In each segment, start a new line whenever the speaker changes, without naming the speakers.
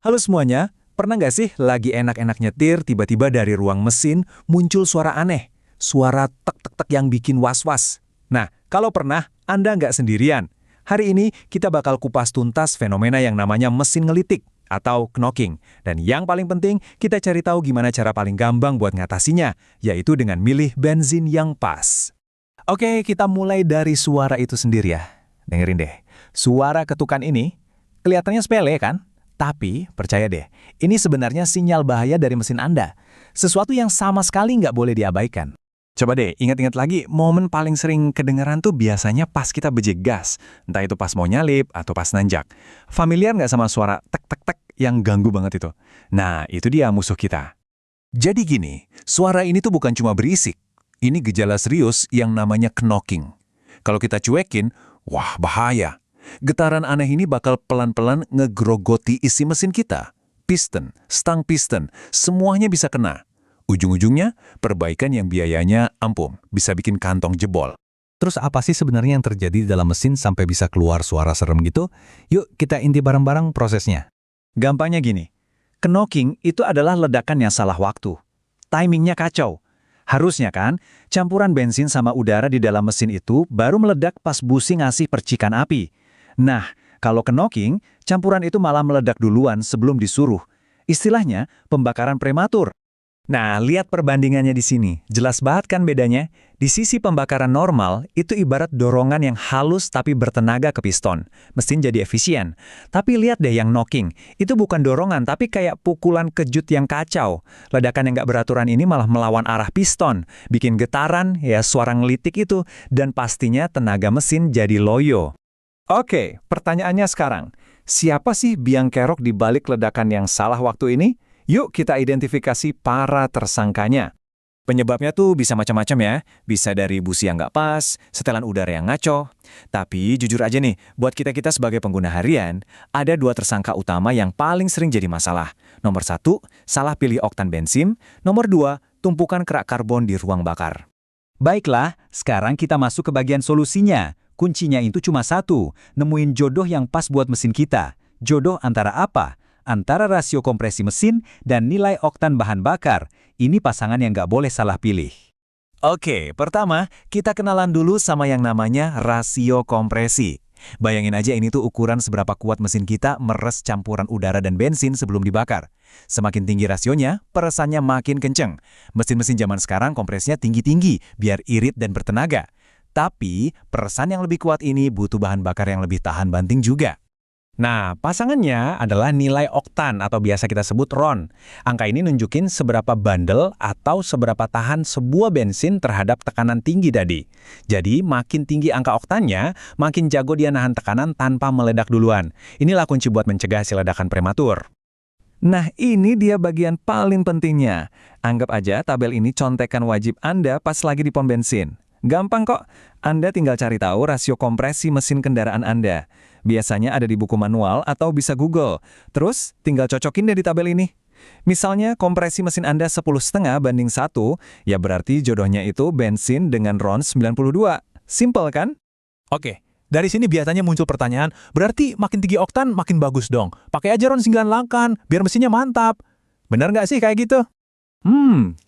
Halo semuanya, pernah nggak sih lagi enak-enak nyetir, tiba-tiba dari ruang mesin muncul suara aneh? Suara tek-tek-tek yang bikin was-was. Nah, kalau pernah, Anda nggak sendirian. Hari ini kita bakal kupas tuntas fenomena yang namanya mesin ngelitik atau knocking. Dan yang paling penting, kita cari tahu gimana cara paling gampang buat ngatasinya, yaitu dengan milih bensin yang pas. Oke, kita mulai dari suara itu sendiri ya. Dengerin deh, suara ketukan ini kelihatannya sepele kan? Tapi, percaya deh, ini sebenarnya sinyal bahaya dari mesin Anda. Sesuatu yang sama sekali nggak boleh diabaikan. Coba deh, ingat-ingat lagi, momen paling sering kedengeran tuh biasanya pas kita bejek gas. Entah itu pas mau nyalip atau pas nanjak. Familiar nggak sama suara tek-tek-tek yang ganggu banget itu? Nah, itu dia musuh kita. Jadi gini, suara ini tuh bukan cuma berisik. Ini gejala serius yang namanya knocking. Kalau kita cuekin, wah bahaya. Getaran aneh ini bakal pelan-pelan ngegrogoti isi mesin kita. Piston, stang piston, semuanya bisa kena. Ujung-ujungnya, perbaikan yang biayanya ampun, bisa bikin kantong jebol.
Terus apa sih sebenarnya yang terjadi di dalam mesin sampai bisa keluar suara serem gitu? Yuk kita inti bareng-bareng prosesnya.
Gampangnya gini, knocking itu adalah ledakan yang salah waktu. Timingnya kacau. Harusnya kan, campuran bensin sama udara di dalam mesin itu baru meledak pas busi ngasih percikan api. Nah, kalau knocking, campuran itu malah meledak duluan sebelum disuruh. Istilahnya, pembakaran prematur. Nah, lihat perbandingannya di sini. Jelas banget kan bedanya? Di sisi pembakaran normal, itu ibarat dorongan yang halus tapi bertenaga ke piston. Mesin jadi efisien. Tapi lihat deh yang knocking. Itu bukan dorongan, tapi kayak pukulan kejut yang kacau. Ledakan yang nggak beraturan ini malah melawan arah piston. Bikin getaran, ya suara ngelitik itu. Dan pastinya tenaga mesin jadi loyo. Oke, pertanyaannya sekarang. Siapa sih biang kerok di balik ledakan yang salah waktu ini? Yuk kita identifikasi para tersangkanya. Penyebabnya tuh bisa macam-macam ya. Bisa dari busi yang nggak pas, setelan udara yang ngaco. Tapi jujur aja nih, buat kita-kita sebagai pengguna harian, ada dua tersangka utama yang paling sering jadi masalah. Nomor satu, salah pilih oktan bensin. Nomor dua, tumpukan kerak karbon di ruang bakar.
Baiklah, sekarang kita masuk ke bagian solusinya. Kuncinya itu cuma satu, nemuin jodoh yang pas buat mesin kita. Jodoh antara apa? Antara rasio kompresi mesin dan nilai oktan bahan bakar. Ini pasangan yang nggak boleh salah pilih.
Oke, pertama, kita kenalan dulu sama yang namanya rasio kompresi. Bayangin aja ini tuh ukuran seberapa kuat mesin kita meres campuran udara dan bensin sebelum dibakar. Semakin tinggi rasionya, peresannya makin kenceng. Mesin-mesin zaman sekarang kompresinya tinggi-tinggi, biar irit dan bertenaga. Tapi, peresan yang lebih kuat ini butuh bahan bakar yang lebih tahan banting juga. Nah, pasangannya adalah nilai oktan atau biasa kita sebut RON. Angka ini nunjukin seberapa bandel atau seberapa tahan sebuah bensin terhadap tekanan tinggi tadi. Jadi, makin tinggi angka oktannya, makin jago dia nahan tekanan tanpa meledak duluan. Inilah kunci buat mencegah si ledakan prematur. Nah, ini dia bagian paling pentingnya. Anggap aja tabel ini contekan wajib Anda pas lagi di pom bensin. Gampang kok, Anda tinggal cari tahu rasio kompresi mesin kendaraan Anda. Biasanya ada di buku manual atau bisa Google. Terus, tinggal cocokin deh di tabel ini. Misalnya kompresi mesin Anda 10,5 banding 1, ya berarti jodohnya itu bensin dengan RON 92. Simple kan?
Oke, dari sini biasanya muncul pertanyaan, berarti makin tinggi oktan makin bagus dong. Pakai aja RON 98, biar mesinnya mantap. Benar nggak sih kayak gitu?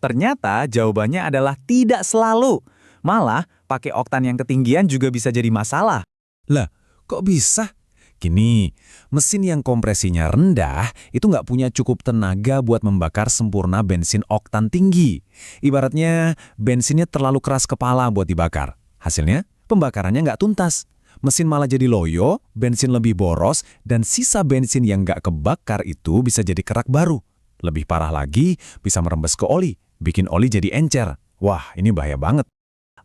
Ternyata jawabannya adalah tidak selalu. Malah, pakai oktan yang ketinggian juga bisa jadi masalah.
Lah, kok bisa? Gini, mesin yang kompresinya rendah itu nggak punya cukup tenaga buat membakar sempurna bensin oktan tinggi. Ibaratnya, bensinnya terlalu keras kepala buat dibakar. Hasilnya, pembakarannya nggak tuntas. Mesin malah jadi loyo, bensin lebih boros, dan sisa bensin yang nggak kebakar itu bisa jadi kerak baru. Lebih parah lagi, bisa merembes ke oli, bikin oli jadi encer. Wah, ini bahaya banget.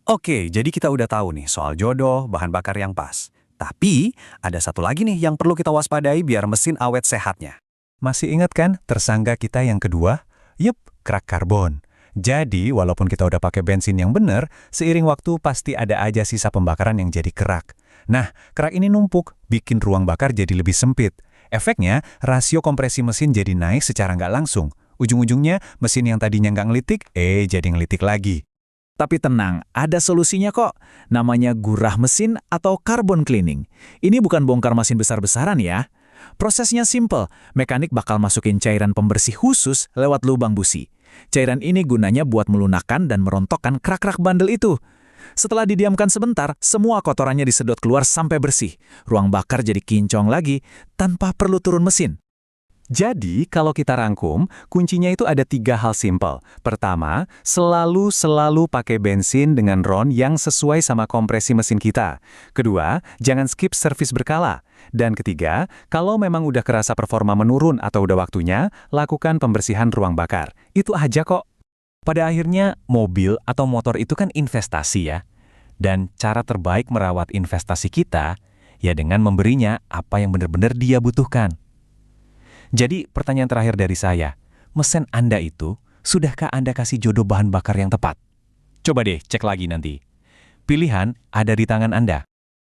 Oke, jadi kita udah tahu nih soal jodoh, bahan bakar yang pas. Tapi, ada satu lagi nih yang perlu kita waspadai biar mesin awet sehatnya.
Masih ingat kan tersangka kita yang kedua? Yup, kerak karbon. Jadi, walaupun kita udah pakai bensin yang benar, seiring waktu pasti ada aja sisa pembakaran yang jadi kerak. Nah, kerak ini numpuk, bikin ruang bakar jadi lebih sempit. Efeknya, rasio kompresi mesin jadi naik secara nggak langsung. Ujung-ujungnya, mesin yang tadinya nggak ngelitik, jadi ngelitik lagi.
Tapi tenang, ada solusinya kok. Namanya gurah mesin atau carbon cleaning. Ini bukan bongkar mesin besar-besaran ya.
Prosesnya simple, mekanik bakal masukin cairan pembersih khusus lewat lubang busi. Cairan ini gunanya buat melunakkan dan merontokkan kerak-kerak bandel itu. Setelah didiamkan sebentar, semua kotorannya disedot keluar sampai bersih. Ruang bakar jadi kinclong lagi tanpa perlu turun mesin.
Jadi, kalau kita rangkum, kuncinya itu ada 3 hal simpel. Pertama, selalu pakai bensin dengan ron yang sesuai sama kompresi mesin kita. Kedua, jangan skip servis berkala. Dan ketiga, kalau memang udah kerasa performa menurun atau udah waktunya, lakukan pembersihan ruang bakar. Itu aja kok.
Pada akhirnya, mobil atau motor itu kan investasi ya. Dan cara terbaik merawat investasi kita, ya dengan memberinya apa yang benar-benar dia butuhkan. Jadi, pertanyaan terakhir dari saya, mesin Anda itu, sudahkah Anda kasih jodoh bahan bakar yang tepat? Coba deh cek lagi nanti. Pilihan ada di tangan Anda.